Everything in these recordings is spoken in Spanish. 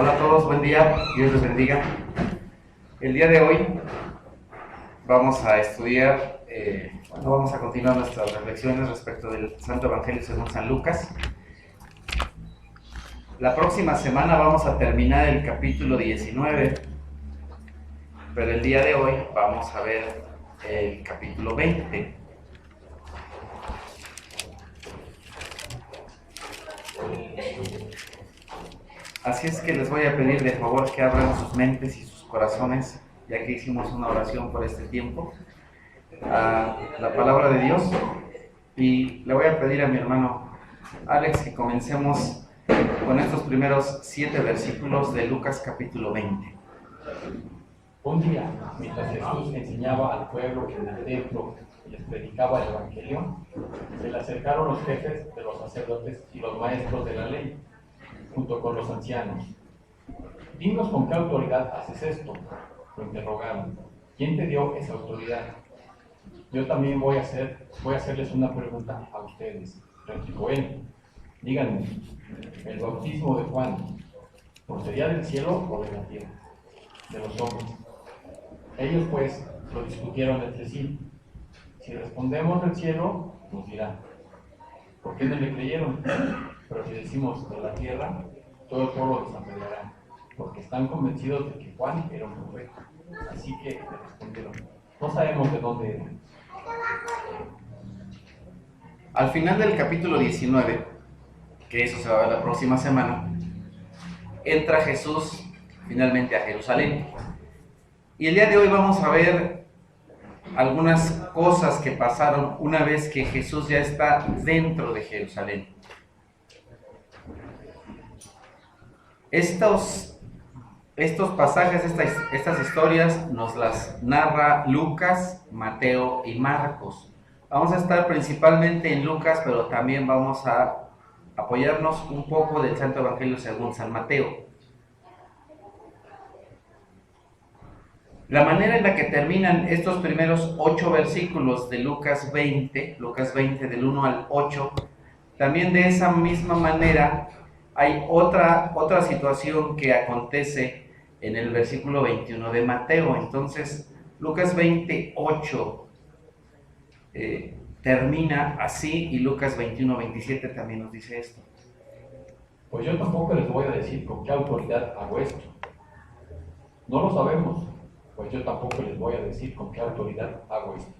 Hola a todos, buen día, Dios les bendiga. El día de hoy vamos a estudiar, vamos a continuar nuestras reflexiones respecto del Santo Evangelio según San Lucas. La próxima semana vamos a terminar el capítulo 19, pero el día de hoy vamos a ver el capítulo 20. Así es que les voy a pedir de favor que abran sus mentes y sus corazones, ya que hicimos una oración por este tiempo, a la palabra de Dios. Y le voy a pedir a mi hermano Alex que comencemos con estos primeros 7 versículos de Lucas capítulo 20. Un día, mientras Jesús enseñaba al pueblo en el templo y les predicaba el Evangelio, se le acercaron los jefes de los sacerdotes y los maestros de la ley, junto con los ancianos. Dinos con qué autoridad haces esto, lo interrogaron. ¿Quién te dio esa autoridad? Yo también voy a hacerles una pregunta a ustedes, replicó él. Díganme, ¿el bautismo de Juan procedía del cielo o de la tierra? De los hombres. Ellos pues lo discutieron entre sí. Si respondemos del cielo, nos dirá, ¿por qué no le creyeron? Pero si decimos de la tierra, todo el pueblo les apedreará, porque están convencidos de que Juan era un profeta. Así que le respondieron, no sabemos de dónde era. Al final del capítulo 19, que eso se va a ver la próxima semana, entra Jesús finalmente a Jerusalén. Y el día de hoy vamos a ver algunas cosas que pasaron una vez que Jesús ya está dentro de Jerusalén. Estos pasajes, estas historias nos las narra Lucas, Mateo y Marcos. Vamos a estar principalmente en Lucas, pero también vamos a apoyarnos un poco del Santo Evangelio según San Mateo. La manera en la que terminan estos primeros 8 versículos de Lucas 20 del 1 al 8, también de esa misma manera hay otra situación que acontece en el versículo 21 de Mateo. Entonces, Lucas 28 termina así y Lucas 21-27 también nos dice esto. Pues yo tampoco les voy a decir con qué autoridad hago esto. No lo sabemos, pues yo tampoco les voy a decir con qué autoridad hago esto.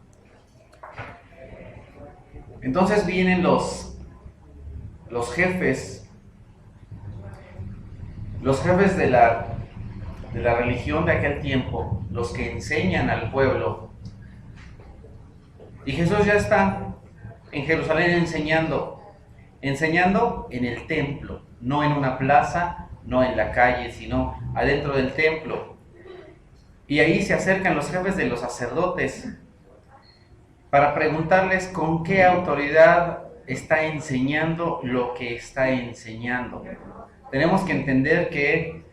Entonces vienen los jefes de la religión de aquel tiempo, los que enseñan al pueblo. Y Jesús ya está en Jerusalén enseñando en el templo, no en una plaza, no en la calle, sino adentro del templo. Y ahí se acercan los jefes de los sacerdotes para preguntarles con qué autoridad está enseñando lo que está enseñando. Tenemos que entender que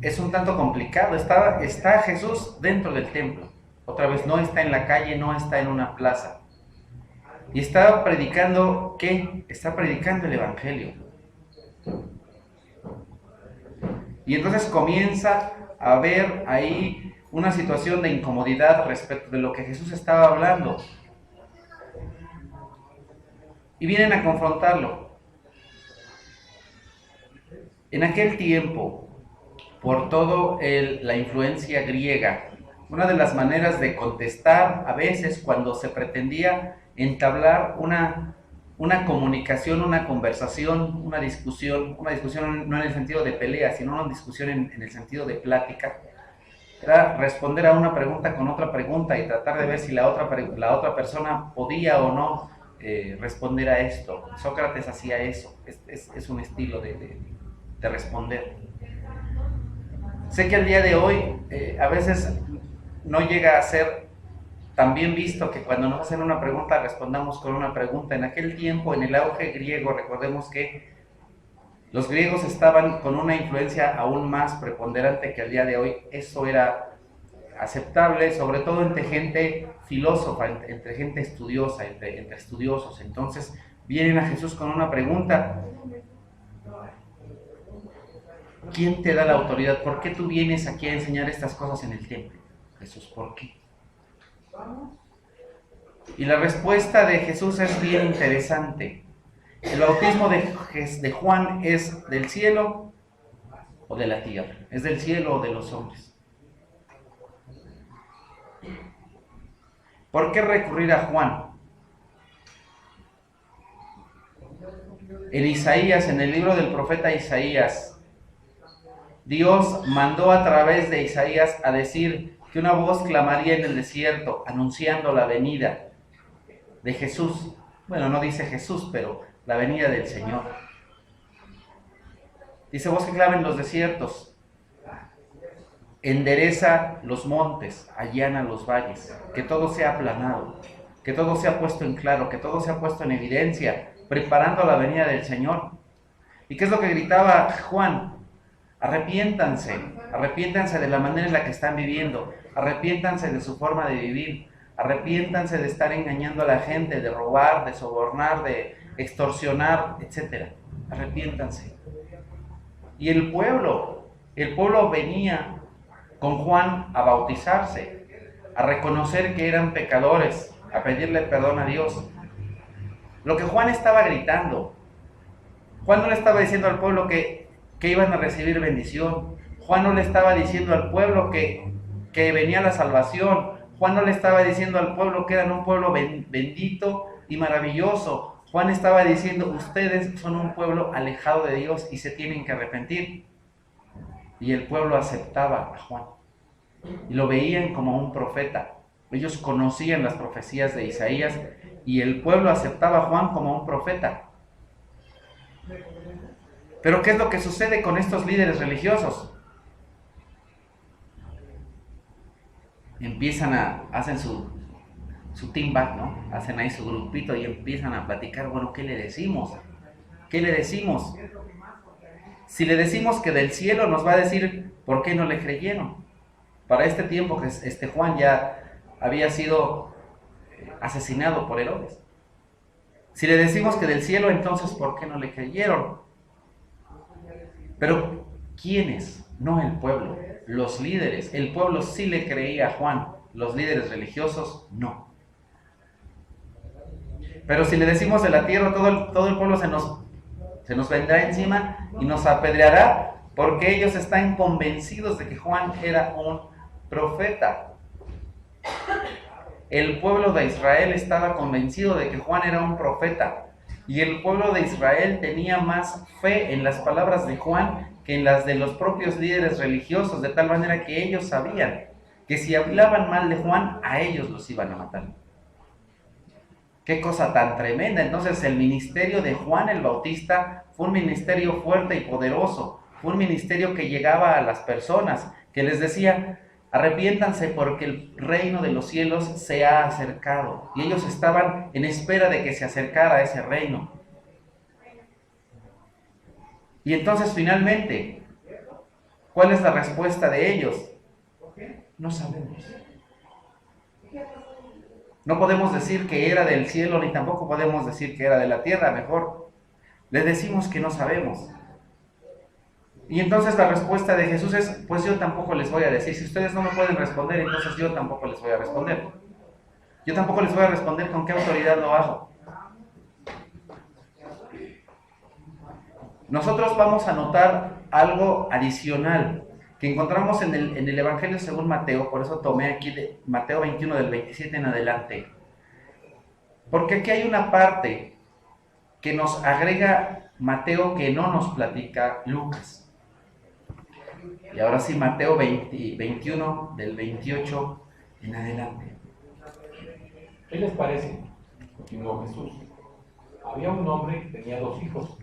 es un tanto complicado. Está Jesús dentro del templo. Otra vez, no está en la calle, no está en una plaza. Y está predicando, ¿qué? Está predicando el Evangelio. Y entonces comienza a haber ahí una situación de incomodidad respecto de lo que Jesús estaba hablando. Y vienen a confrontarlo. En aquel tiempo, por todo la influencia griega, una de las maneras de contestar a veces cuando se pretendía entablar una comunicación, una conversación, una discusión no en el sentido de pelea, sino una discusión en el sentido de plática, era responder a una pregunta con otra pregunta y tratar de ver si la otra persona podía o no responder a esto. Sócrates hacía eso, es un estilo de responder. Sé que al día de hoy a veces no llega a ser tan bien visto que cuando nos hacen una pregunta respondamos con una pregunta. En aquel tiempo, en el auge griego, recordemos que los griegos estaban con una influencia aún más preponderante que al día de hoy. Eso era aceptable, sobre todo entre gente filósofa, entre gente estudiosa, entre estudiosos. Entonces vienen a Jesús con una pregunta ¿Quién te da la autoridad? ¿Por qué tú vienes aquí a enseñar estas cosas en el templo? Jesús, ¿por qué? Y la respuesta de Jesús es bien interesante. ¿El bautismo de Juan es del cielo o de la tierra? ¿Es del cielo o de los hombres? ¿Por qué recurrir a Juan? En Isaías, en el libro del profeta Isaías, Dios mandó a través de Isaías a decir que una voz clamaría en el desierto, anunciando la venida de Jesús. Bueno, no dice Jesús, pero la venida del Señor. Dice, voz que clama en los desiertos, endereza los montes, allana los valles, que todo sea aplanado, que todo sea puesto en claro, que todo sea puesto en evidencia, preparando la venida del Señor. ¿Y qué es lo que gritaba Juan? Arrepiéntanse, arrepiéntanse de la manera en la que están viviendo, arrepiéntanse de su forma de vivir, arrepiéntanse de estar engañando a la gente, de robar, de sobornar, de extorsionar, etc. Arrepiéntanse. Y el pueblo venía con Juan a bautizarse, a reconocer que eran pecadores, a pedirle perdón a Dios. Lo que Juan estaba gritando, Juan no le estaba diciendo al pueblo que iban a recibir bendición. Juan no le estaba diciendo al pueblo que venía la salvación. Juan no le estaba diciendo al pueblo que eran un pueblo bendito y maravilloso. Juan estaba diciendo, ustedes son un pueblo alejado de Dios y se tienen que arrepentir. Y el pueblo aceptaba a Juan y lo veían como un profeta. Ellos conocían las profecías de Isaías y el pueblo aceptaba a Juan como un profeta. Pero ¿qué es lo que sucede con estos líderes religiosos? Hacen su team back, ¿no? Hacen ahí su grupito y empiezan a platicar, bueno, ¿qué le decimos? ¿Qué le decimos? Si le decimos que del cielo, nos va a decir por qué no le creyeron. Para este tiempo que Juan ya había sido asesinado por Herodes. Si le decimos que del cielo, entonces ¿por qué no le creyeron? Pero ¿quiénes? No el pueblo, los líderes. El pueblo sí le creía a Juan, los líderes religiosos no. Pero si le decimos de la tierra, todo el pueblo se nos vendrá encima y nos apedreará, porque ellos están convencidos de que Juan era un profeta. El pueblo de Israel estaba convencido de que Juan era un profeta. Y el pueblo de Israel tenía más fe en las palabras de Juan que en las de los propios líderes religiosos, de tal manera que ellos sabían que si hablaban mal de Juan, a ellos los iban a matar. Qué cosa tan tremenda. Entonces el ministerio de Juan el Bautista fue un ministerio fuerte y poderoso. Fue un ministerio que llegaba a las personas, que les decía, arrepiéntanse porque el reino de los cielos se ha acercado. Y ellos estaban en espera de que se acercara ese reino. Y entonces finalmente, ¿cuál es la respuesta de ellos? No sabemos. No podemos decir que era del cielo, ni tampoco podemos decir que era de la tierra. Mejor les decimos que no sabemos. Y entonces la respuesta de Jesús es, pues yo tampoco les voy a decir. Si ustedes no me pueden responder, entonces yo tampoco les voy a responder. Yo tampoco les voy a responder con qué autoridad lo hago. Nosotros vamos a notar algo adicional que encontramos en el Evangelio según Mateo. Por eso tomé aquí de Mateo 21 del 27 en adelante. Porque aquí hay una parte que nos agrega Mateo que no nos platica Lucas. Y ahora sí, Mateo 21, del 28 en adelante. ¿Qué les parece? Continuó Jesús. Había un hombre que tenía 2 hijos.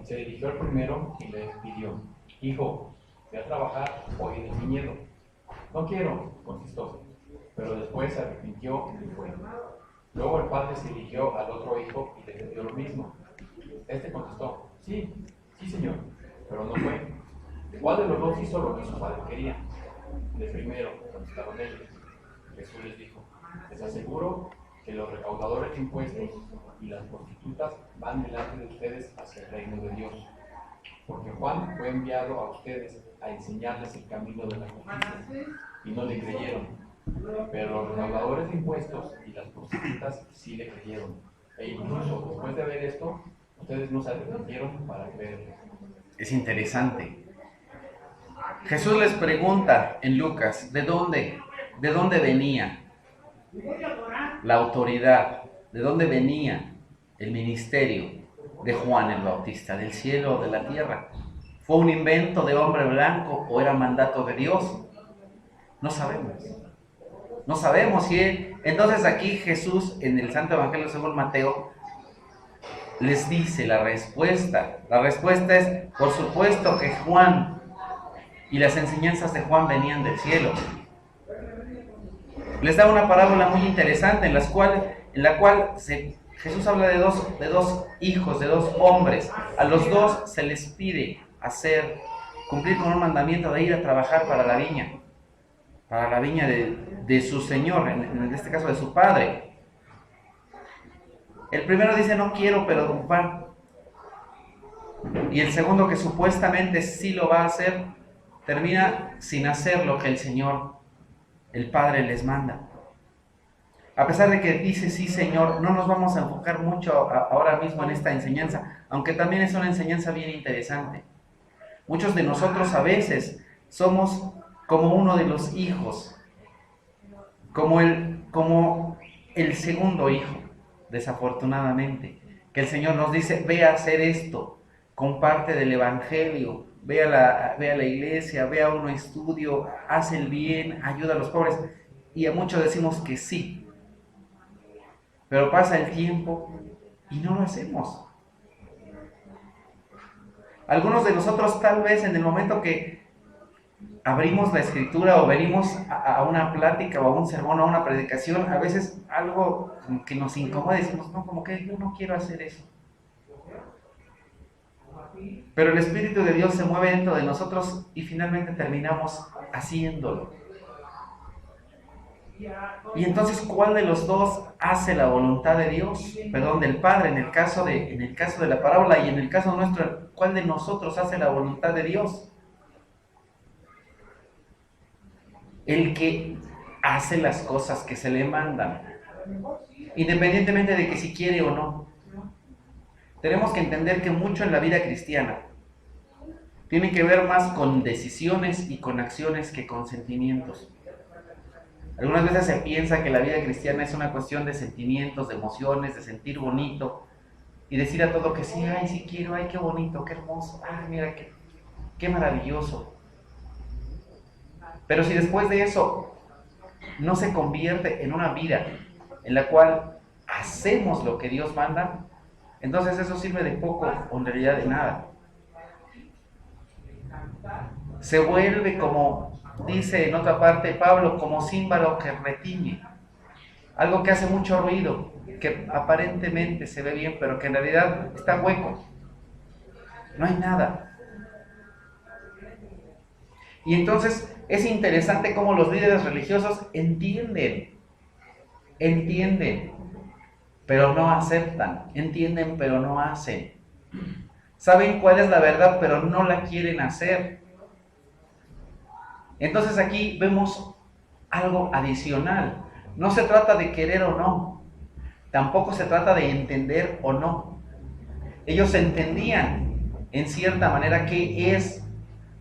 Se dirigió al primero y le pidió, hijo, ve a trabajar hoy en el viñedo. No quiero, contestó, pero después se arrepintió y fue. Luego el padre se dirigió al otro hijo y le pidió lo mismo. Este contestó, sí, señor, pero no fue. ¿Cuál de los 2 hizo lo que su padre quería? El primero, contestaron ellos. Jesús les dijo, les aseguro que los recaudadores de impuestos y las prostitutas van delante de ustedes hacia el reino de Dios. porque Juan fue enviado a ustedes a enseñarles el camino de la justicia, y no le creyeron. Pero los recaudadores de impuestos y las prostitutas sí le creyeron. E incluso después de ver esto, ustedes no se arrepintieron para creerle. Es interesante. Jesús les pregunta en Lucas, ¿de dónde venía la autoridad? ¿De dónde venía el ministerio de Juan el Bautista? ¿Del cielo o de la tierra? ¿Fue un invento de hombre blanco o era mandato de Dios? No sabemos. No sabemos. Entonces aquí Jesús, en el Santo Evangelio según Mateo, les dice la respuesta. La respuesta es, por supuesto que Juan y las enseñanzas de Juan venían del cielo. Les da una parábola muy interesante en la cual Jesús habla de dos hijos, de dos hombres. A los dos se les pide cumplir con un mandamiento de ir a trabajar para la viña de su Señor, en este caso de su Padre. El primero dice, no quiero, pero va. Y el segundo, que supuestamente sí lo va a hacer, termina sin hacer lo que el Señor, el Padre, les manda. A pesar de que dice, sí, Señor, no nos vamos a enfocar mucho ahora mismo en esta enseñanza, aunque también es una enseñanza bien interesante. Muchos de nosotros a veces somos como uno de los hijos, como el segundo hijo, desafortunadamente, que el Señor nos dice, ve a hacer esto, comparte del Evangelio, ve a la iglesia, ve a un estudio, haz el bien, ayuda a los pobres, y a muchos decimos que sí, pero pasa el tiempo y no lo hacemos. Algunos de nosotros tal vez en el momento que abrimos la escritura o venimos a una plática o a un sermón o a una predicación, a veces algo que nos incomoda, decimos, no, como que yo no quiero hacer eso. Pero el Espíritu de Dios se mueve dentro de nosotros y finalmente terminamos haciéndolo. Y entonces, ¿cuál de los dos hace la voluntad de Dios? Perdón, del Padre, en el caso de la parábola, y en el caso nuestro, ¿cuál de nosotros hace la voluntad de Dios? El que hace las cosas que se le mandan, independientemente de que si quiere o no. Tenemos que entender que mucho en la vida cristiana tiene que ver más con decisiones y con acciones que con sentimientos. Algunas veces se piensa que la vida cristiana es una cuestión de sentimientos, de emociones, de sentir bonito y decir a todo que sí, ay, sí quiero, ay, qué bonito, qué hermoso, ay, mira, qué maravilloso. Pero si después de eso no se convierte en una vida en la cual hacemos lo que Dios manda, entonces eso sirve de poco o en realidad de nada. Se vuelve, como dice en otra parte Pablo, como címbalo que retiñe. Algo que hace mucho ruido, que aparentemente se ve bien, pero que en realidad está hueco. No hay nada. Y entonces es interesante cómo los líderes religiosos entienden, pero no aceptan, entienden, pero no hacen. Saben cuál es la verdad, pero no la quieren hacer. Entonces aquí vemos algo adicional. No se trata de querer o no, tampoco se trata de entender o no. Ellos entendían en cierta manera qué es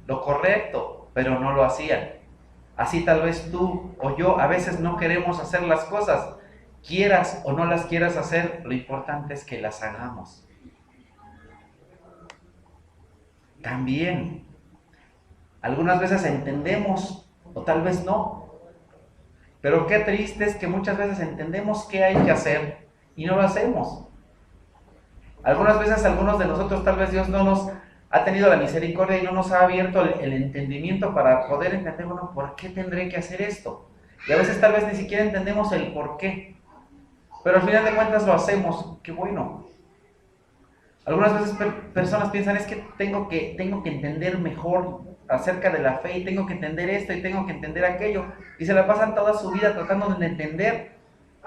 lo correcto, pero no lo hacían. Así tal vez tú o yo a veces no queremos hacer las cosas, quieras o no las quieras hacer, lo importante es que las hagamos. También, algunas veces entendemos o tal vez no, pero qué triste es que muchas veces entendemos qué hay que hacer y no lo hacemos. Algunas veces algunos de nosotros tal vez Dios no nos ha tenido la misericordia y no nos ha abierto el entendimiento para poder entender, bueno, ¿por qué tendré que hacer esto? Y a veces tal vez ni siquiera entendemos el por qué, pero al final de cuentas lo hacemos. Qué bueno. Algunas veces personas piensan, es que tengo que entender mejor acerca de la fe y tengo que entender esto y tengo que entender aquello, y se la pasan toda su vida tratando de entender,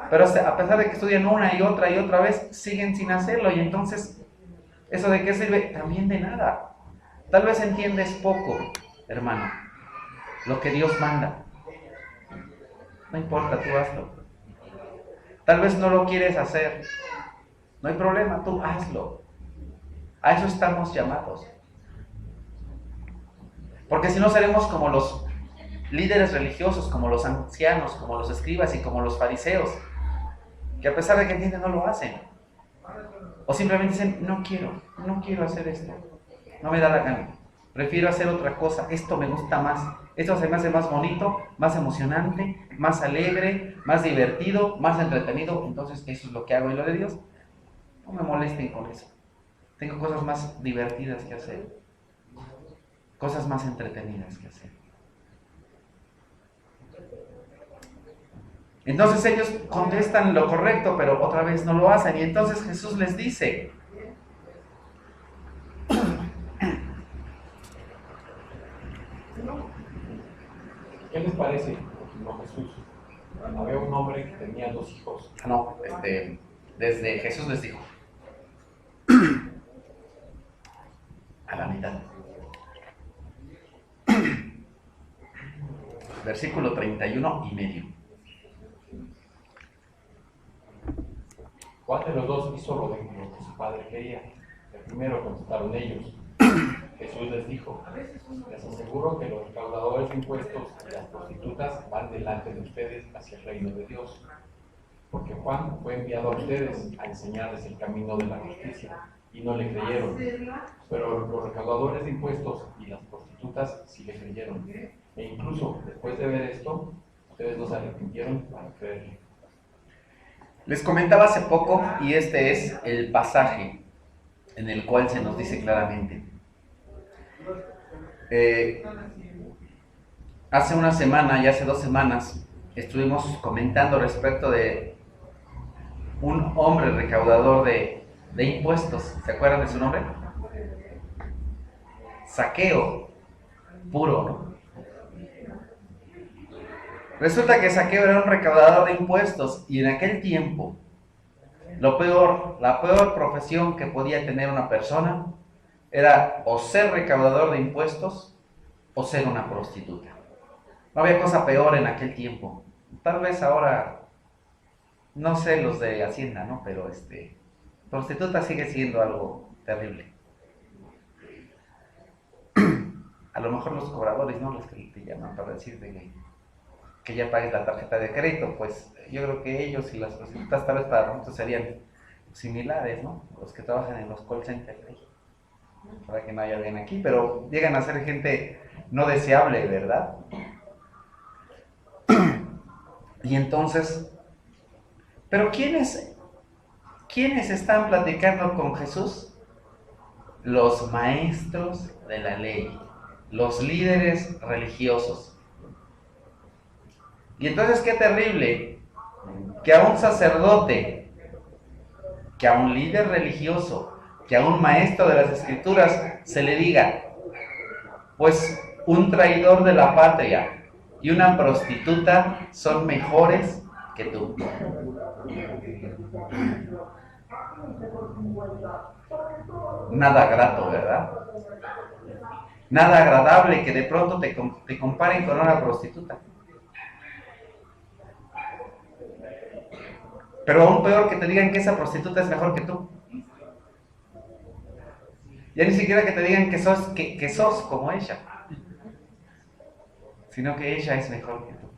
pero a pesar de que estudian una y otra vez, siguen sin hacerlo, y entonces, ¿eso de qué sirve? También de nada. Tal vez entiendes poco, hermano, lo que Dios manda. No importa, tú hazlo. Tal vez no lo quieres hacer. No hay problema, tú hazlo. A eso estamos llamados. Porque si no seremos como los líderes religiosos, como los ancianos, como los escribas y como los fariseos, que a pesar de que entienden no lo hacen. O simplemente dicen, no quiero hacer esto. No me da la gana. Prefiero hacer otra cosa. Esto me gusta más. Esto se me hace más bonito, más emocionante, más alegre, más divertido, más entretenido. Entonces eso es lo que hago. Y lo de Dios, no me molesten con eso. Tengo cosas más divertidas que hacer. Cosas más entretenidas que hacer. Entonces ellos contestan lo correcto, pero otra vez no lo hacen. Y entonces Jesús les dice, ¿qué les parece? Continuó Jesús. Había un hombre que tenía 2 hijos. Desde Jesús les dijo, a la mitad. Versículo 31 y medio. ¿Cuál de los 2 hizo lo que su padre quería? El primero, contestaron ellos. Jesús les dijo, les aseguro que los recaudadores de impuestos y las prostitutas van delante de ustedes hacia el reino de Dios. Porque Juan fue enviado a ustedes a enseñarles el camino de la justicia y no le creyeron. Pero los recaudadores de impuestos y las prostitutas sí le creyeron. E incluso después de ver esto, ustedes no se arrepintieron para creerle. Les comentaba hace poco, y este es el pasaje en el cual se nos dice claramente. Hace una semana y hace 2 semanas estuvimos comentando respecto de un hombre recaudador de impuestos. ¿Se acuerdan de su nombre? Zaqueo, puro, ¿no? Resulta que Zaqueo era un recaudador de impuestos y en aquel tiempo la peor profesión que podía tener una persona era o ser recaudador de impuestos o ser una prostituta. No había cosa peor en aquel tiempo. Tal vez ahora, no sé los de Hacienda, ¿no? Pero prostituta sigue siendo algo terrible. A lo mejor los cobradores, ¿no? Los que te llaman para decirte que ya pagues la tarjeta de crédito, pues yo creo que ellos y las prostitutas tal vez para nosotros serían similares, ¿no? Los que trabajan en los call centers, para que no haya alguien aquí, pero llegan a ser gente no deseable, ¿verdad? Y entonces, ¿pero quiénes están platicando con Jesús? Los maestros de la ley, los líderes religiosos. Y entonces qué terrible que a un sacerdote, que a un líder religioso, que a un maestro de las escrituras se le diga, pues un traidor de la patria y una prostituta son mejores que tú. Nada grato, ¿verdad? Nada agradable que de pronto te comparen con una prostituta. Pero aún peor que te digan que esa prostituta es mejor que tú. Ya ni siquiera que te digan que sos como ella, sino que ella es mejor que tú.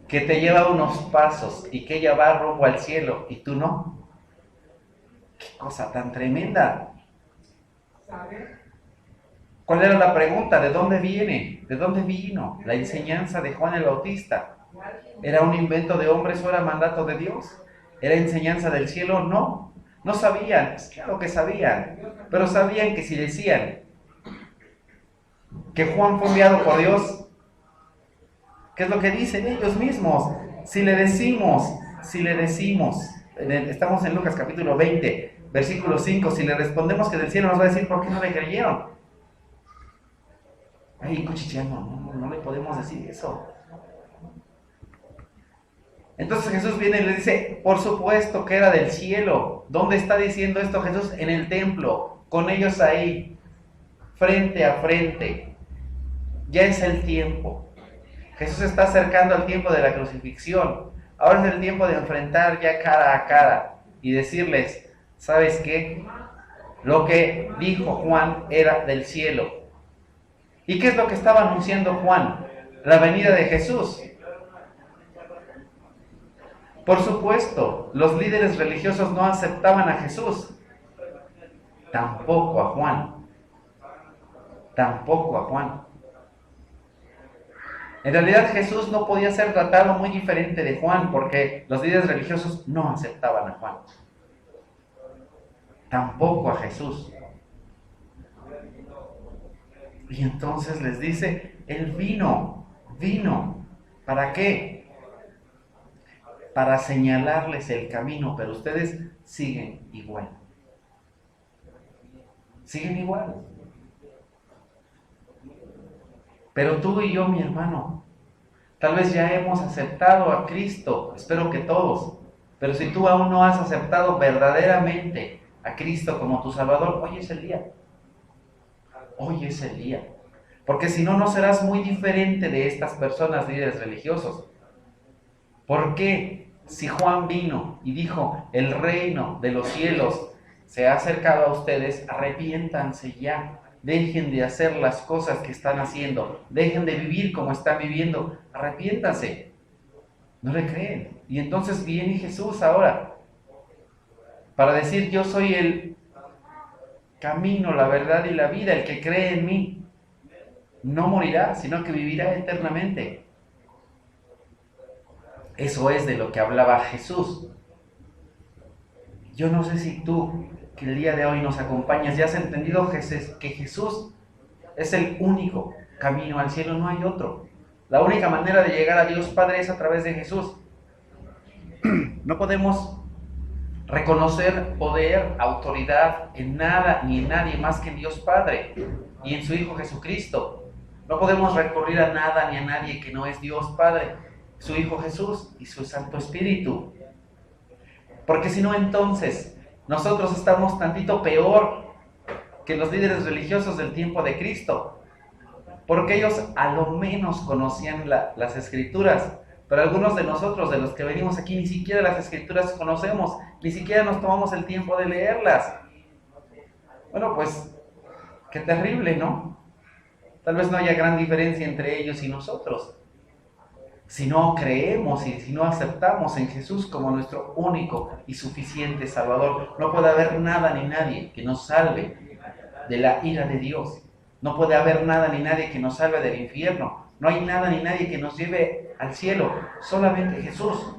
Que te lleva unos pasos y que ella va rumbo al cielo y tú no. ¡Qué cosa tan tremenda! ¿Cuál era la pregunta? ¿De dónde viene? ¿De dónde vino la enseñanza de Juan el Bautista? ¿Era un invento de hombres o era mandato de Dios? ¿Era enseñanza del cielo? No, no sabían, claro que sabían, pero sabían que si decían que Juan fue enviado por Dios, ¿qué es lo que dicen ellos mismos? Si le decimos, estamos en Lucas capítulo 20, versículo 5, si le respondemos que del cielo nos va a decir, ¿por qué no le creyeron? Ay, cuchicheando, no le podemos decir eso. Entonces Jesús viene y le dice, por supuesto que era del cielo. ¿Dónde está diciendo esto Jesús? En el templo, con ellos ahí. frente a frente. Ya es el tiempo. Jesús se está acercando al tiempo de la crucifixión. Ahora es el tiempo de enfrentar ya cara a cara y decirles, ¿sabes qué? Lo que dijo Juan era del cielo. ¿Y qué es lo que estaba anunciando Juan? La venida de Jesús. Por supuesto, los líderes religiosos no aceptaban a Jesús. Tampoco a Juan. Tampoco a Juan. En realidad Jesús no podía ser tratado muy diferente de Juan porque los líderes religiosos no aceptaban a Juan. Tampoco a Jesús. Y entonces les dice, Él vino. ¿Para qué? Para señalarles el camino, pero ustedes siguen igual. Siguen igual. Pero tú y yo, mi hermano, tal vez ya hemos aceptado a Cristo, espero que todos, pero si tú aún no has aceptado verdaderamente a Cristo como tu Salvador, hoy es el día. Hoy es el día. Porque si no, no serás muy diferente de estas personas líderes religiosos. ¿Por qué? Si Juan vino y dijo, el reino de los cielos se ha acercado a ustedes, arrepiéntanse ya. Dejen de hacer las cosas que están haciendo. Dejen de vivir como están viviendo. Arrepiéntanse. No le creen. Y entonces viene Jesús ahora para decir, yo soy el camino, la verdad y la vida. El que cree en mí no morirá, sino que vivirá eternamente. Eso es de lo que hablaba Jesús. Yo no sé si tú, que el día de hoy nos acompañas, ya has entendido que Jesús es el único camino al cielo, no hay otro. La única manera de llegar a Dios Padre es a través de Jesús. No podemos reconocer poder, autoridad en nada ni en nadie más que en Dios Padre y en su Hijo Jesucristo. No podemos recurrir a nada ni a nadie que no es Dios Padre, su Hijo Jesús y su Santo Espíritu. Porque si no, entonces nosotros estamos tantito peor que los líderes religiosos del tiempo de Cristo. Porque ellos a lo menos conocían las Escrituras. Pero algunos de nosotros, de los que venimos aquí, ni siquiera las Escrituras conocemos. Ni siquiera nos tomamos el tiempo de leerlas. Bueno, pues, qué terrible, ¿no? Tal vez no haya gran diferencia entre ellos y nosotros. Si no creemos y si no aceptamos en Jesús como nuestro único y suficiente Salvador, no puede haber nada ni nadie que nos salve de la ira de Dios. No puede haber nada ni nadie que nos salve del infierno. No hay nada ni nadie que nos lleve al cielo. Solamente Jesús.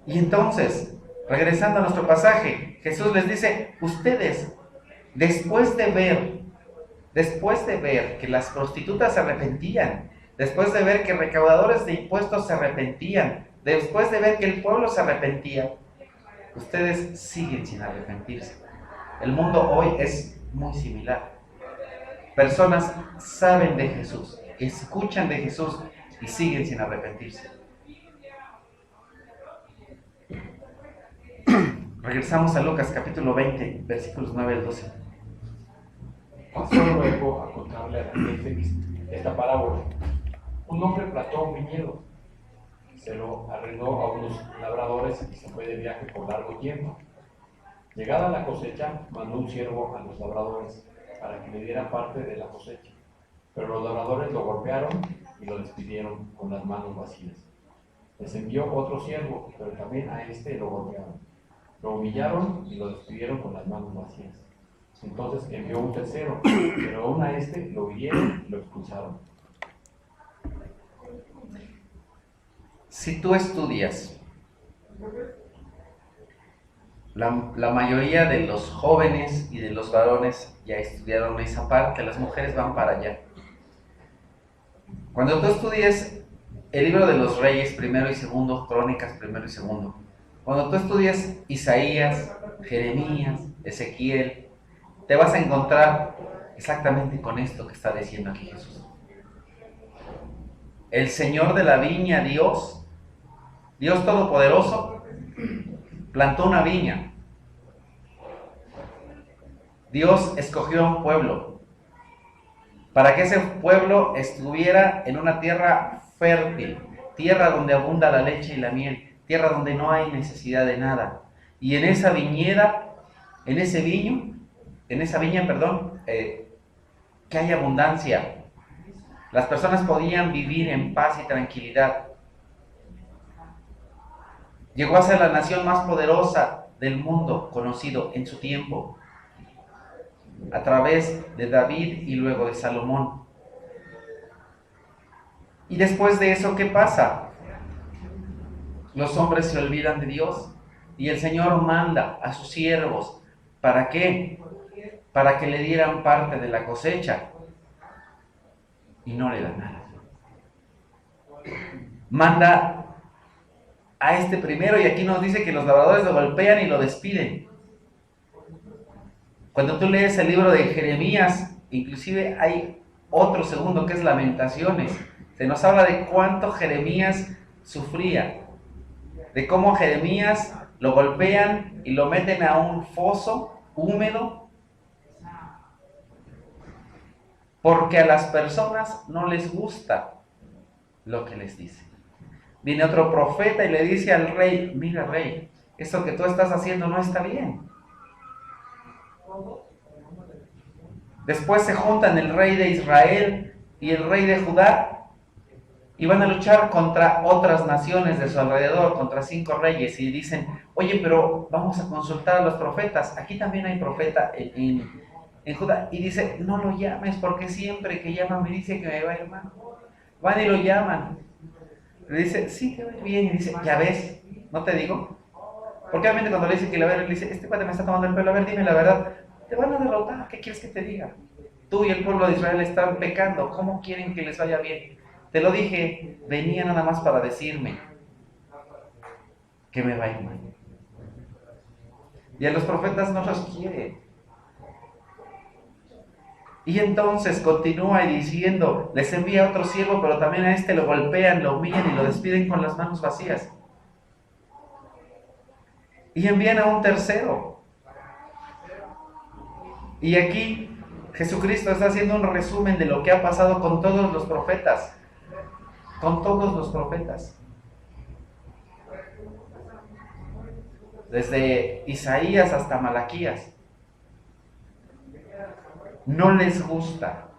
Y entonces, regresando a nuestro pasaje, Jesús les dice, ustedes, después de ver que las prostitutas se arrepentían, después de ver que recaudadores de impuestos se arrepentían, después de ver que el pueblo se arrepentía, ustedes siguen sin arrepentirse. El mundo hoy es muy similar. Personas saben de Jesús, escuchan de Jesús y siguen sin arrepentirse. Regresamos a Lucas capítulo 20, versículos 9 al 12. Pasó luego a contarle a la gente esta parábola. Un hombre plantó un viñedo, se lo arrendó a unos labradores y se fue de viaje por largo tiempo. Llegada la cosecha, mandó un siervo a los labradores para que le dieran parte de la cosecha. Pero los labradores lo golpearon y lo despidieron con las manos vacías. Les envió otro siervo, pero también a este lo golpearon. Lo humillaron y lo despidieron con las manos vacías. Entonces envió un tercero, pero aún a este lo hirieron y lo expulsaron. Si tú estudias, la mayoría de los jóvenes y de los varones ya estudiaron esa parte, las mujeres van para allá. Cuando tú estudies el libro de los Reyes, primero y segundo, Crónicas, primero y segundo, cuando tú estudias Isaías, Jeremías, Ezequiel, te vas a encontrar exactamente con esto que está diciendo aquí Jesús. El Señor de la viña, Dios Todopoderoso, plantó una viña. Dios escogió a un pueblo para que ese pueblo estuviera en una tierra fértil, tierra donde abunda la leche y la miel, tierra donde no hay necesidad de nada. Y en esa viña, que hay abundancia. Las personas podían vivir en paz y tranquilidad. Llegó a ser la nación más poderosa del mundo conocido en su tiempo, a través de David y luego de Salomón. Y después de eso, ¿qué pasa? Los hombres se olvidan de Dios y el Señor manda a sus siervos. ¿Para qué? Para que le dieran parte de la cosecha. Y no le dan nada. Manda a este primero, y aquí nos dice que los labradores lo golpean y lo despiden. Cuando tú lees el libro de Jeremías, inclusive hay otro segundo que es Lamentaciones. Se nos habla de cuánto Jeremías sufría, de cómo Jeremías lo golpean y lo meten a un foso húmedo, porque a las personas no les gusta lo que les dice. Viene otro profeta y le dice al rey: mira, rey, esto que tú estás haciendo no está bien. Después se juntan el rey de Israel y el rey de Judá y van a luchar contra otras naciones de su alrededor, contra 5 reyes, y dicen: oye, pero vamos a consultar a los profetas. Aquí también hay profeta en Judá. Y dice: no lo llames, porque siempre que llaman me dice que me va a ir mal. Van y lo llaman. Le dice: sí, te va a ir bien. Y dice: ya ves, no te digo. Porque obviamente cuando le dice que le va a ir, le dice: este cuate me está tomando el pelo, a ver, dime la verdad. Te van a derrotar, ¿qué quieres que te diga? Tú y el pueblo de Israel están pecando, ¿cómo quieren que les vaya bien? Te lo dije, venía nada más para decirme que me va a ir mal. Y a los profetas no los quiere. Y entonces continúa diciendo: les envía otro siervo, pero también a este lo golpean, lo humillan y lo despiden con las manos vacías. Y envían a un tercero. Y aquí Jesucristo está haciendo un resumen de lo que ha pasado con todos los profetas. Con todos los profetas. Desde Isaías hasta Malaquías. No les gusta.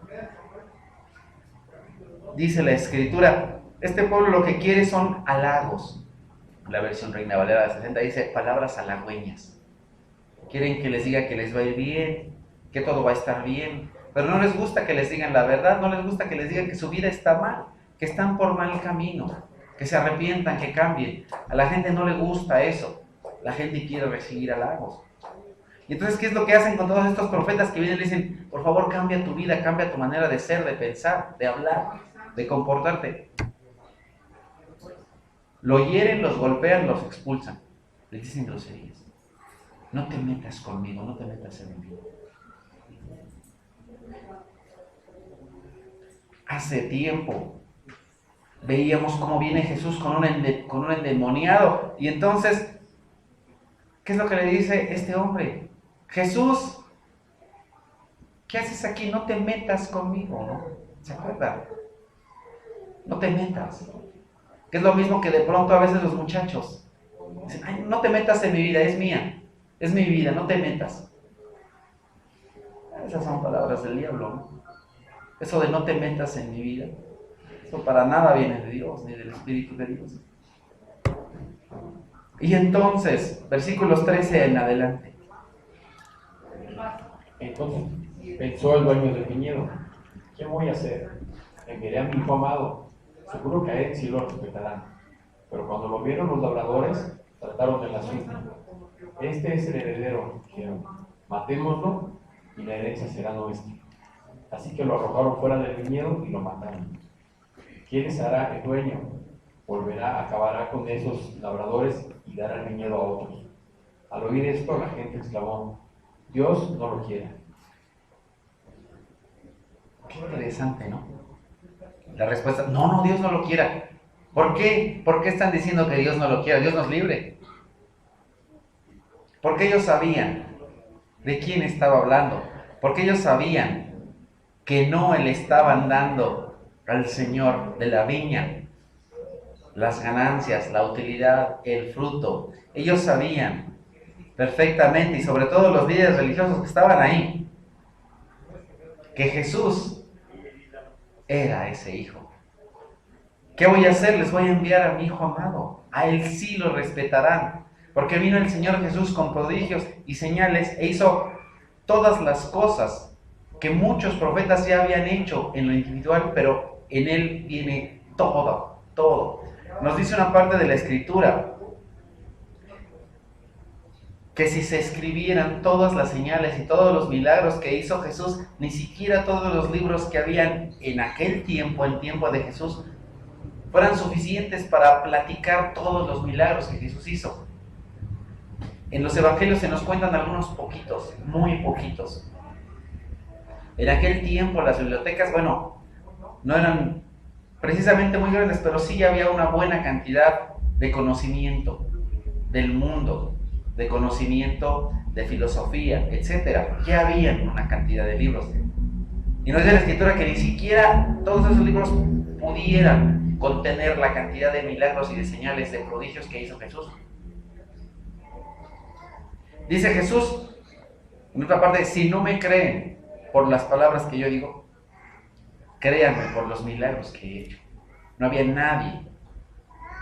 Dice la Escritura: este pueblo lo que quiere son halagos. La versión Reina Valera de 60 dice: palabras halagüeñas. Quieren que les diga que les va a ir bien, que todo va a estar bien, pero no les gusta que les digan la verdad, no les gusta que les digan que su vida está mal, que están por mal camino, que se arrepientan, que cambien. A la gente no le gusta eso. La gente quiere recibir halagos. Y entonces, ¿qué es lo que hacen con todos estos profetas que vienen y le dicen: por favor, cambia tu vida, cambia tu manera de ser, de pensar, de hablar, de comportarte? Lo hieren, los golpean, los expulsan. Les dicen groserías. No te metas conmigo, no te metas en mi vida. Hace tiempo veíamos cómo viene Jesús con un endemoniado. Y entonces, ¿qué es lo que le dice este hombre? Jesús, ¿qué haces aquí? No te metas conmigo, ¿no? ¿Se acuerdan? No te metas. Que es lo mismo que de pronto a veces los muchachos dicen: ay, no te metas en mi vida, es mía, es mi vida, no te metas. Esas son palabras del diablo, ¿no? Eso de no te metas en mi vida, eso para nada viene de Dios, ni del Espíritu de Dios. Y entonces, versículos 13 en adelante. Entonces pensó el dueño del viñedo: ¿qué voy a hacer? Enviaré a mi hijo amado, seguro que a él sí lo respetarán. Pero cuando lo vieron los labradores, trataron del asunto. Este es el heredero, dijeron: matémoslo y la herencia será nuestra. Así que lo arrojaron fuera del viñedo y lo mataron. ¿Qué les hará el dueño? Volverá, acabará con esos labradores y dará el viñedo a otros. Al oír esto, la gente exclamó: Dios no lo quiere. Qué interesante, ¿no? La respuesta: no, Dios no lo quiera. ¿Por qué? ¿Por qué están diciendo que Dios no lo quiera? Dios nos libre. Porque ellos sabían de quién estaba hablando, porque ellos sabían que no le estaban dando al Señor de la viña las ganancias, la utilidad, el fruto. Ellos sabían perfectamente, y sobre todo los líderes religiosos que estaban ahí, que Jesús era ese hijo. ¿Qué voy a hacer? Les voy a enviar a mi hijo amado. A él sí lo respetarán, porque vino el Señor Jesús con prodigios y señales e hizo todas las cosas que muchos profetas ya habían hecho en lo individual, pero en él viene todo, todo. Nos dice una parte de la Escritura que si se escribieran todas las señales y todos los milagros que hizo Jesús, ni siquiera todos los libros que habían en aquel tiempo, el tiempo de Jesús, fueran suficientes para platicar todos los milagros que Jesús hizo. En los evangelios se nos cuentan algunos poquitos, muy poquitos. En aquel tiempo las bibliotecas, bueno, no eran precisamente muy grandes, pero sí había una buena cantidad de conocimiento del mundo, de conocimiento de filosofía, etc. Ya habían una cantidad de libros. Y nos dice la Escritura que ni siquiera todos esos libros pudieran contener la cantidad de milagros y de señales, de prodigios que hizo Jesús. Dice Jesús, en otra parte, si no me creen por las palabras que yo digo, créanme por los milagros que he hecho. No había nadie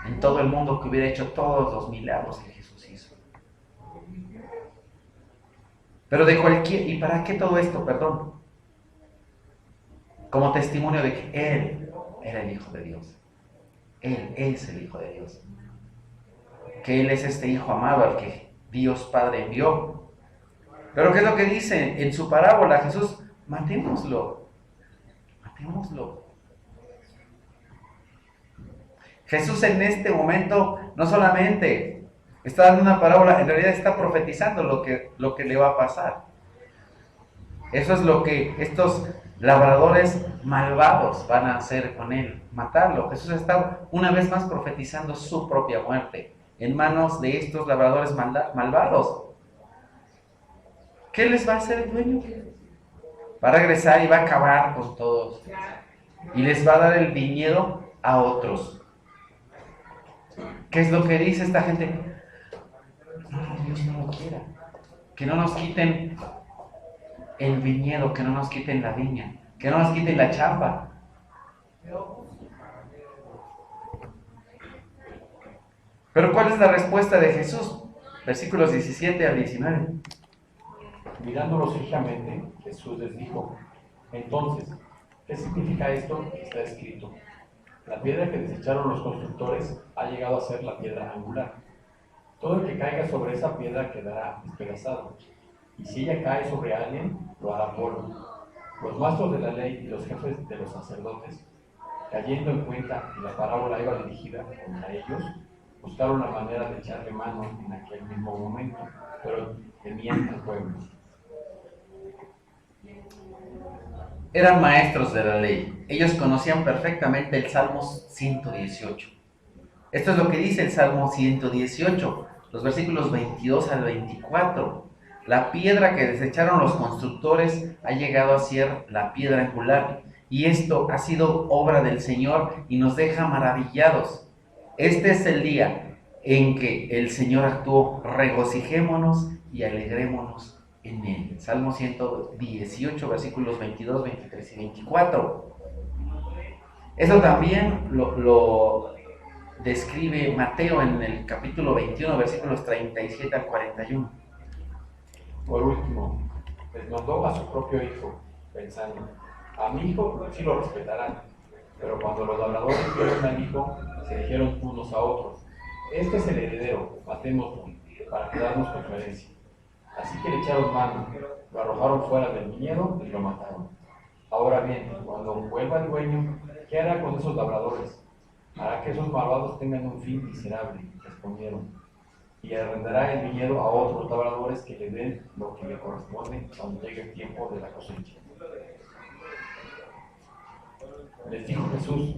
en todo el mundo que hubiera hecho todos los milagros que Jesús hizo. Pero de cualquier... ¿Y para qué todo esto? Perdón. Como testimonio de que Él era el Hijo de Dios. Él es el Hijo de Dios. Que Él es este Hijo amado al que Dios Padre envió. Pero ¿qué es lo que dice en su parábola Jesús? Matémoslo. Matémoslo. Jesús en este momento no solamente está dando una parábola, en realidad está profetizando lo que le va a pasar. Eso es lo que estos labradores malvados van a hacer con él, matarlo. Jesús está una vez más profetizando su propia muerte en manos de estos labradores malvados. ¿Qué les va a hacer el dueño? Va a regresar y va a acabar con todos y les va a dar el viñedo a otros. ¿Qué es lo que dice esta gente? No, Dios no lo quiera. Que no nos quiten el viñedo, que no nos quiten la viña, que no nos quiten la chamba. Pero ¿cuál es la respuesta de Jesús? Versículos 17 al 19. Mirándolos fijamente, Jesús les dijo: entonces, ¿qué significa esto que está escrito? La piedra que desecharon los constructores ha llegado a ser la piedra angular. Todo el que caiga sobre esa piedra quedará despedazado, y si ella cae sobre alguien, lo hará polvo. Los maestros de la ley y los jefes de los sacerdotes, cayendo en cuenta que la parábola iba dirigida contra ellos, buscaron la manera de echarle mano en aquel mismo momento, pero temían al pueblo. Eran maestros de la ley. Ellos conocían perfectamente el Salmo 118. Esto es lo que dice el Salmo 118, los versículos 22 al 24. La piedra que desecharon los constructores ha llegado a ser la piedra angular. Y esto ha sido obra del Señor y nos deja maravillados. Este es el día en que el Señor actuó. Regocijémonos y alegrémonos en él. Salmo 118, versículos 22, 23 y 24. Eso también lo describe Mateo en el capítulo 21, versículos 37 al 41. Por último, les mandó a su propio hijo, pensando: a mi hijo sí lo respetarán. Pero cuando los labradores vieron al hijo, se dijeron unos a otros: este es el heredero, matémoslo, para quedarnos con su herencia. Así que le echaron mano, lo arrojaron fuera del viñedo y lo mataron. Ahora bien, cuando vuelva el dueño, ¿qué hará con esos labradores? Hará que esos malvados tengan un fin miserable, respondieron, y arrendará el viñedo a otros labradores que le den lo que le corresponde cuando llegue el tiempo de la cosecha. Les dijo Jesús: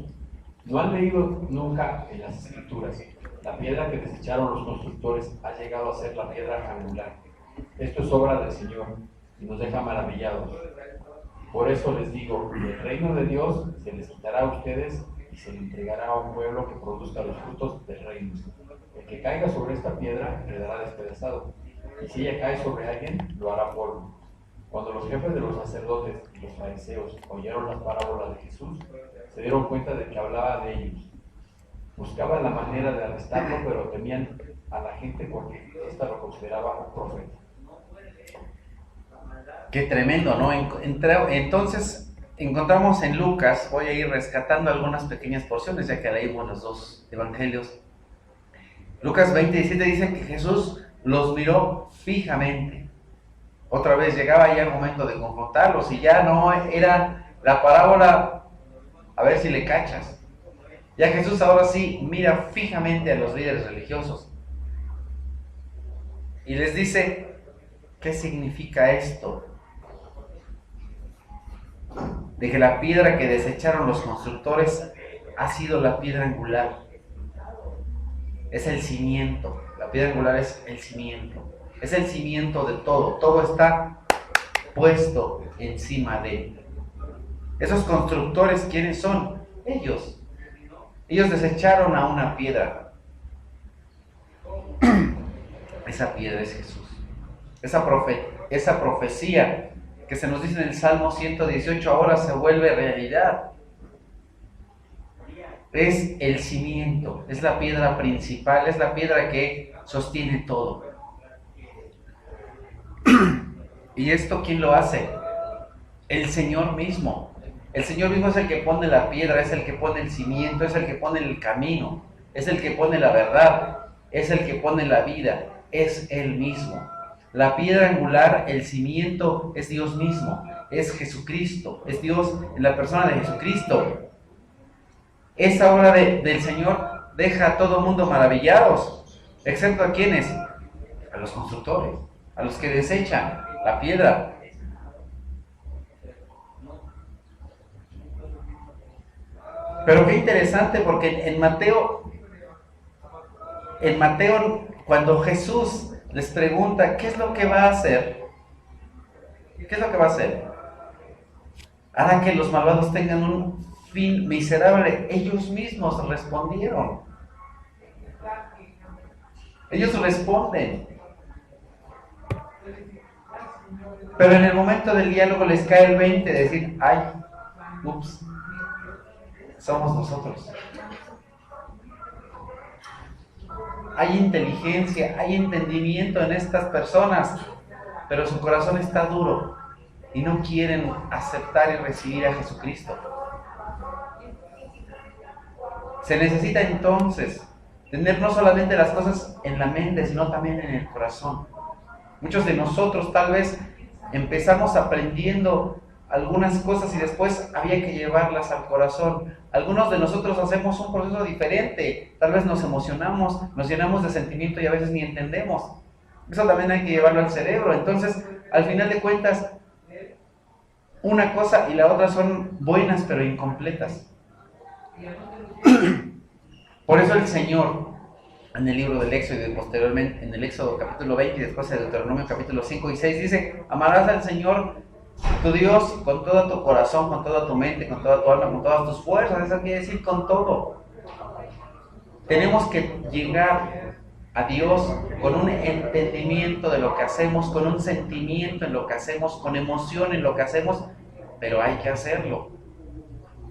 ¿no han leído nunca en las Escrituras? La piedra que desecharon los constructores ha llegado a ser la piedra angular. Esto es obra del Señor y nos deja maravillados. Por eso les digo, el reino de Dios se les quitará a ustedes y se le entregará a un pueblo que produzca los frutos del reino. El que caiga sobre esta piedra quedará despedazado, y si ella cae sobre alguien, lo hará polvo. Cuando los jefes de los sacerdotes y los fariseos oyeron las parábolas de Jesús, se dieron cuenta de que hablaba de ellos. Buscaban la manera de arrestarlo, pero temían a la gente porque ésta lo consideraba un profeta. Qué tremendo, ¿no? Entonces, encontramos en Lucas, voy a ir rescatando algunas pequeñas porciones, ya que leímos los dos evangelios. Lucas 20:17 dice que Jesús los miró fijamente. Otra vez llegaba ya el momento de confrontarlos y ya no era la parábola, a ver si le cachas. Ya Jesús ahora sí mira fijamente a los líderes religiosos y les dice, ¿qué significa esto? De que la piedra que desecharon los constructores ha sido la piedra angular. Es el cimiento. La piedra angular es el cimiento. Es el cimiento de todo. Todo está puesto encima de él. Esos constructores, ¿quiénes son? Ellos. Ellos desecharon a una piedra. Esa piedra es Jesús. Esa profecía que se nos dice en el Salmo 118 ahora se vuelve realidad. Es el cimiento, es la piedra principal, es la piedra que sostiene todo. ¿Y esto quién lo hace? El Señor mismo. El Señor mismo es el que pone la piedra, es el que pone el cimiento, es el que pone el camino, es el que pone la verdad, es el que pone la vida, es Él mismo. La piedra angular, el cimiento, es Dios mismo, es Jesucristo, es Dios en la persona de Jesucristo. Esa obra del Señor deja a todo mundo maravillados, excepto a quienes, a los constructores, a los que desechan la piedra. Pero qué interesante, porque en Mateo, cuando Jesús les pregunta, ¿qué es lo que va a hacer? ¿Qué es lo que va a hacer? Hará que los malvados tengan un fin miserable. Ellos mismos respondieron. Ellos responden. Pero en el momento del diálogo les cae el 20 de decir, ay, ups, somos nosotros. Hay inteligencia, hay entendimiento en estas personas, pero su corazón está duro y no quieren aceptar y recibir a Jesucristo. Se necesita entonces tener no solamente las cosas en la mente, sino también en el corazón. Muchos de nosotros tal vez empezamos aprendiendo algunas cosas y después había que llevarlas al corazón. Algunos de nosotros hacemos un proceso diferente, tal vez nos emocionamos, nos llenamos de sentimiento y a veces ni entendemos. Eso también hay que llevarlo al cerebro. Entonces, al final de cuentas, una cosa y la otra son buenas pero incompletas. Por eso el Señor, en el libro del Éxodo y posteriormente en el Éxodo capítulo 20 y después en Deuteronomio capítulo 5 y 6 dice, amarás al Señor tu Dios con todo tu corazón, con toda tu mente, con toda tu alma, con todas tus fuerzas. Eso quiere decir con todo. Tenemos que llegar a Dios con un entendimiento de lo que hacemos, con un sentimiento en lo que hacemos, con emoción en lo que hacemos, pero hay que hacerlo.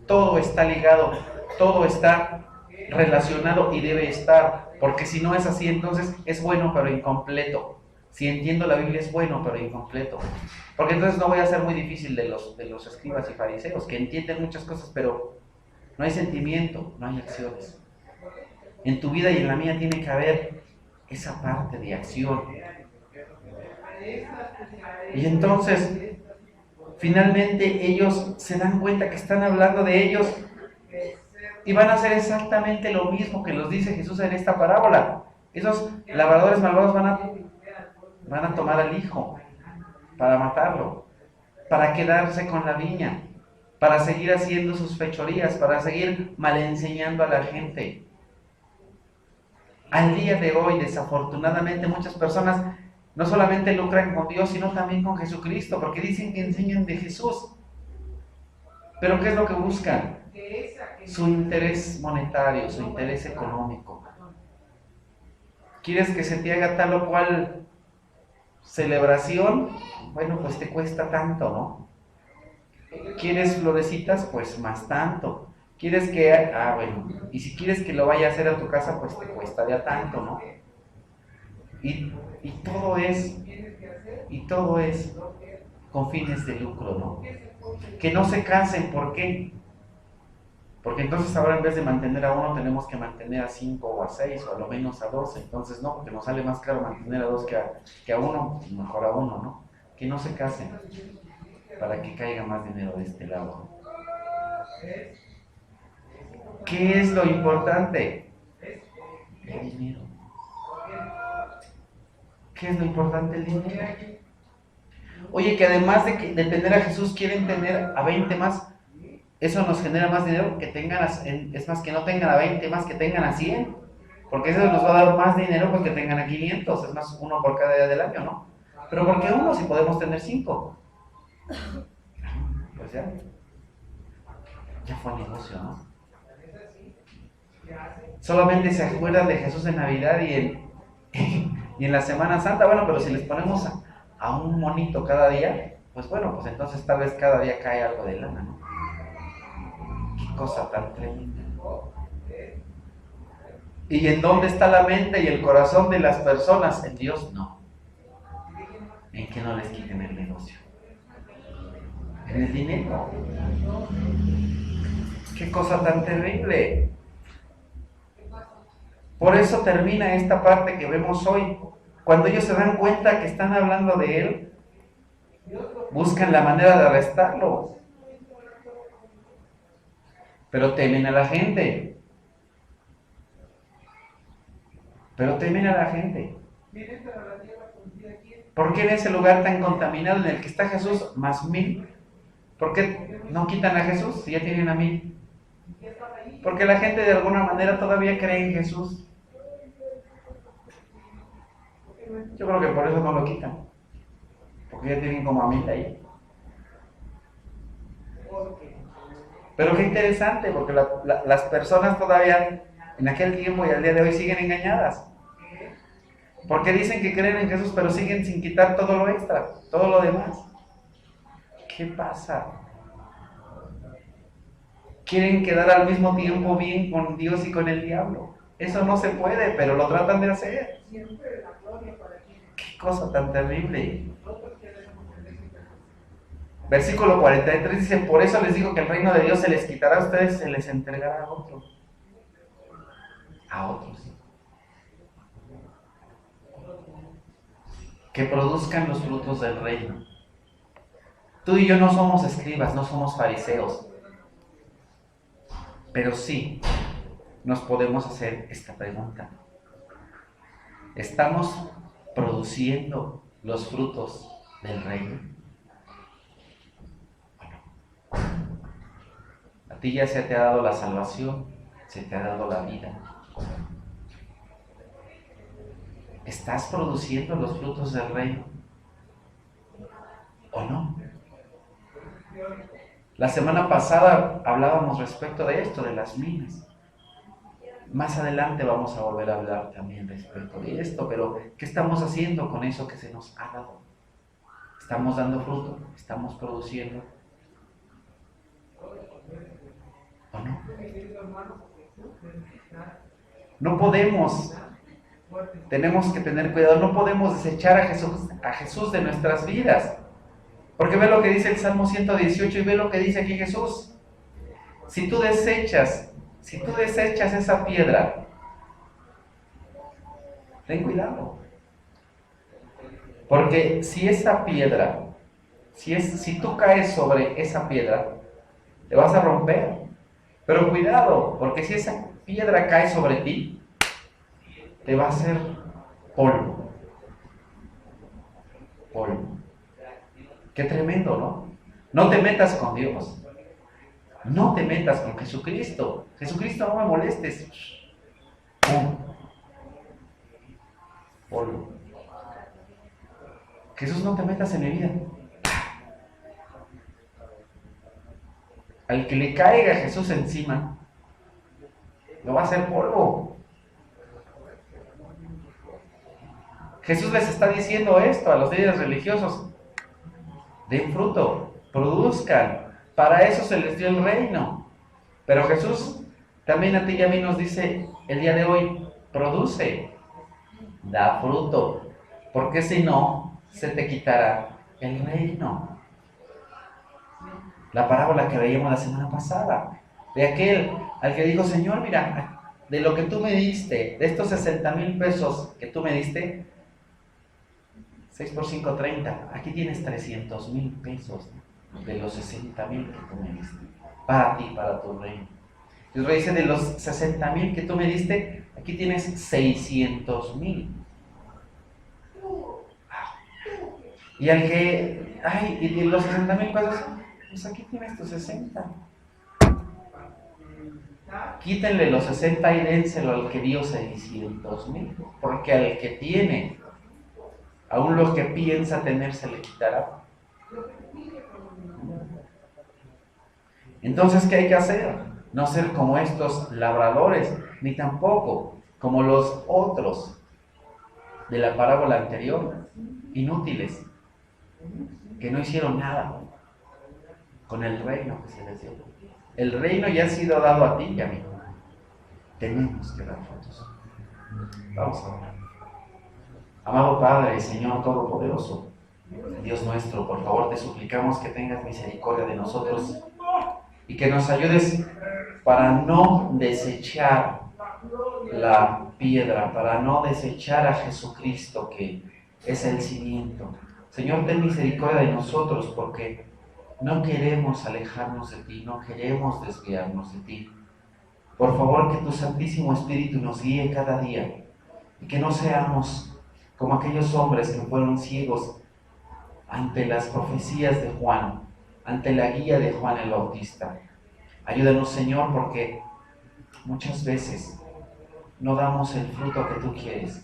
Todo está ligado, todo está relacionado y debe estar, porque si no es así, entonces es bueno pero incompleto. Si entiendo la Biblia es bueno pero incompleto, porque entonces no voy a ser muy difícil de los escribas y fariseos, que entienden muchas cosas, pero no hay sentimiento, no hay acciones. En tu vida y en la mía tiene que haber esa parte de acción. Y entonces, finalmente ellos se dan cuenta que están hablando de ellos y van a hacer exactamente lo mismo que los dice Jesús en esta parábola. Esos labradores malvados van a tomar al hijo para matarlo, para quedarse con la viña, para seguir haciendo sus fechorías, para seguir malenseñando a la gente. Al día de hoy, desafortunadamente, muchas personas no solamente lucran con Dios, sino también con Jesucristo, porque dicen que enseñan de Jesús. Pero ¿qué es lo que buscan? Su interés monetario, su interés económico. ¿Quieres que se te haga tal o cual celebración? Bueno, pues te cuesta tanto, ¿no? ¿Quieres florecitas? Pues más tanto. ¿Quieres que, bueno, y si quieres que lo vaya a hacer a tu casa, pues te cuesta ya tanto, ¿no? Y todo es con fines de lucro, ¿no? Que no se cansen, ¿por qué? Porque entonces ahora en vez de mantener a uno, tenemos que mantener a 5 o a 6 o a lo menos a 12. Entonces no, porque nos sale más caro mantener a 2 que a uno, mejor a uno, ¿no? Que no se casen para que caiga más dinero de este lado. ¿Qué es lo importante? El dinero. ¿Qué es lo importante? El dinero. Oye, que además de tener a Jesús, quieren tener a 20 más. Eso nos genera más dinero que tengan, es más que no tengan a 20, más que tengan a 100. Porque eso nos va a dar más dinero pues que tengan a 500. Es más, uno por cada día del año, ¿no? Pero ¿por qué uno si podemos tener 5? Pues ya fue negocio, ¿no? Solamente se acuerdan de Jesús en Navidad y en la Semana Santa. Bueno, pero si les ponemos a un monito cada día, pues bueno, pues entonces tal vez cada día cae algo de lana, ¿no? Qué cosa tan tremenda. ¿Y en dónde está la mente y el corazón de las personas? En Dios no. En que no les quiten el negocio. En el dinero. Qué cosa tan terrible. Por eso termina esta parte que vemos hoy. Cuando ellos se dan cuenta que están hablando de Él, buscan la manera de arrestarlo. Pero temen a la gente. ¿Por qué en ese lugar tan contaminado en el que está Jesús más 1000? ¿Por qué no quitan a Jesús si ya tienen a 1000? Porque la gente de alguna manera todavía cree en Jesús. Yo creo que por eso no lo quitan. Porque ya tienen como a 1000 ahí. Pero qué interesante, porque las personas todavía en aquel tiempo y al día de hoy siguen engañadas. Porque dicen que creen en Jesús, pero siguen sin quitar todo lo extra, todo lo demás. ¿Qué pasa? Quieren quedar al mismo tiempo bien con Dios y con el diablo. Eso no se puede, pero lo tratan de hacer. Qué cosa tan terrible. Versículo 43 dice: por eso les digo que el reino de Dios se les quitará a ustedes, se les entregará a otros. A otros. Que produzcan los frutos del reino. Tú y yo no somos escribas, no somos fariseos. Pero sí nos podemos hacer esta pregunta. ¿Estamos produciendo los frutos del reino? Bueno, a ti ya se te ha dado la salvación, se te ha dado la vida. ¿Estás produciendo los frutos del reino? ¿O no? La semana pasada hablábamos respecto de esto, de las minas. Más adelante vamos a volver a hablar también respecto de esto, pero ¿qué estamos haciendo con eso que se nos ha dado? ¿Estamos dando fruto? ¿Estamos produciendo? ¿O no? No podemos, tenemos que tener cuidado, no podemos desechar a Jesús de nuestras vidas. Porque ve lo que dice el Salmo 118 y ve lo que dice aquí Jesús. Si tú desechas esa piedra, ten cuidado. Porque si esa piedra, si tú caes sobre esa piedra, te vas a romper. Pero cuidado, porque si esa piedra cae sobre ti, te va a hacer polvo. Polvo. Qué tremendo, ¿no? No te metas con Dios. No te metas con Jesucristo. Jesucristo, no me molestes. ¡Pum! Polvo. Jesús, no te metas en mi vida. Al que le caiga Jesús encima, lo va a hacer polvo. Jesús les está diciendo esto a los líderes religiosos: den fruto, produzcan, para eso se les dio el reino. Pero Jesús también a ti y a mí nos dice el día de hoy: produce, da fruto, porque si no, se te quitará el reino. La parábola que veíamos la semana pasada, de aquel al que dijo: Señor, mira, de lo que tú me diste, de estos 60,000 pesos que tú me diste, 6 por 5, 30, aquí tienes 300,000 pesos de los 60,000 que tú me diste, para ti, para tu reino. Y luego dice: de los 60,000 que tú me diste, aquí tienes 600,000. Y al que, y de los 60,000 pesos, pues aquí tienes tus 60. Quítenle los 60 y dénselo al que dio 600,000, porque al que tiene, aún lo que piensa tener se le quitará. Entonces, ¿qué hay que hacer? No ser como estos labradores, ni tampoco como los otros de la parábola anterior, inútiles, que no hicieron nada con el reino que se les dio. El reino ya ha sido dado a ti y a mí. Tenemos que dar frutos. Vamos a orar. Amado Padre, Señor Todopoderoso, Dios nuestro, por favor te suplicamos que tengas misericordia de nosotros y que nos ayudes para no desechar la piedra, para no desechar a Jesucristo, que es el cimiento. Señor, ten misericordia de nosotros, porque no queremos alejarnos de ti, no queremos desviarnos de ti. Por favor, que tu Santísimo Espíritu nos guíe cada día y que no seamos como aquellos hombres que fueron ciegos ante las profecías de Juan, ante la guía de Juan el Bautista. Ayúdanos, Señor, porque muchas veces no damos el fruto que tú quieres.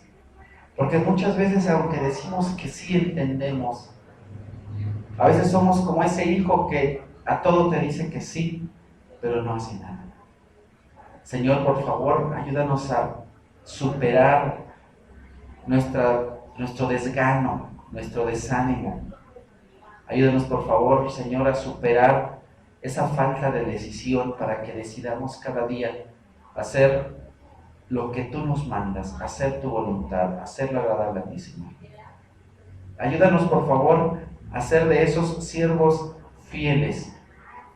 Porque muchas veces, aunque decimos que sí entendemos, a veces somos como ese hijo que a todo te dice que sí, pero no hace nada. Señor, por favor, ayúdanos a superar nuestro desgano, nuestro desánimo. Ayúdanos, por favor, Señor, a superar esa falta de decisión, para que decidamos cada día hacer lo que tú nos mandas, hacer tu voluntad, hacerlo agradable a ti, Señor. Ayúdanos, por favor, a ser de esos siervos fieles,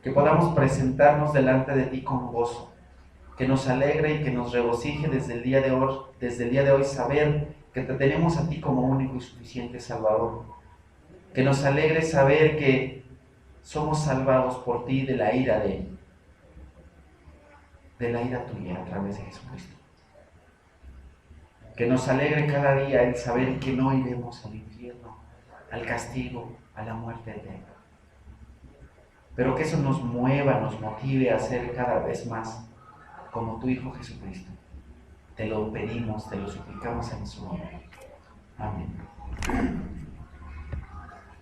que podamos presentarnos delante de ti con gozo, que nos alegre y que nos regocije desde el día de hoy saber que te tenemos a ti como único y suficiente Salvador. Que nos alegre saber que somos salvados por ti de la ira tuya a través de Jesucristo. Que nos alegre cada día el saber que no iremos al infierno, al castigo, a la muerte eterna. Pero que eso nos mueva, nos motive a ser cada vez más como tu Hijo Jesucristo. Te lo pedimos, te lo suplicamos en su nombre. Amén.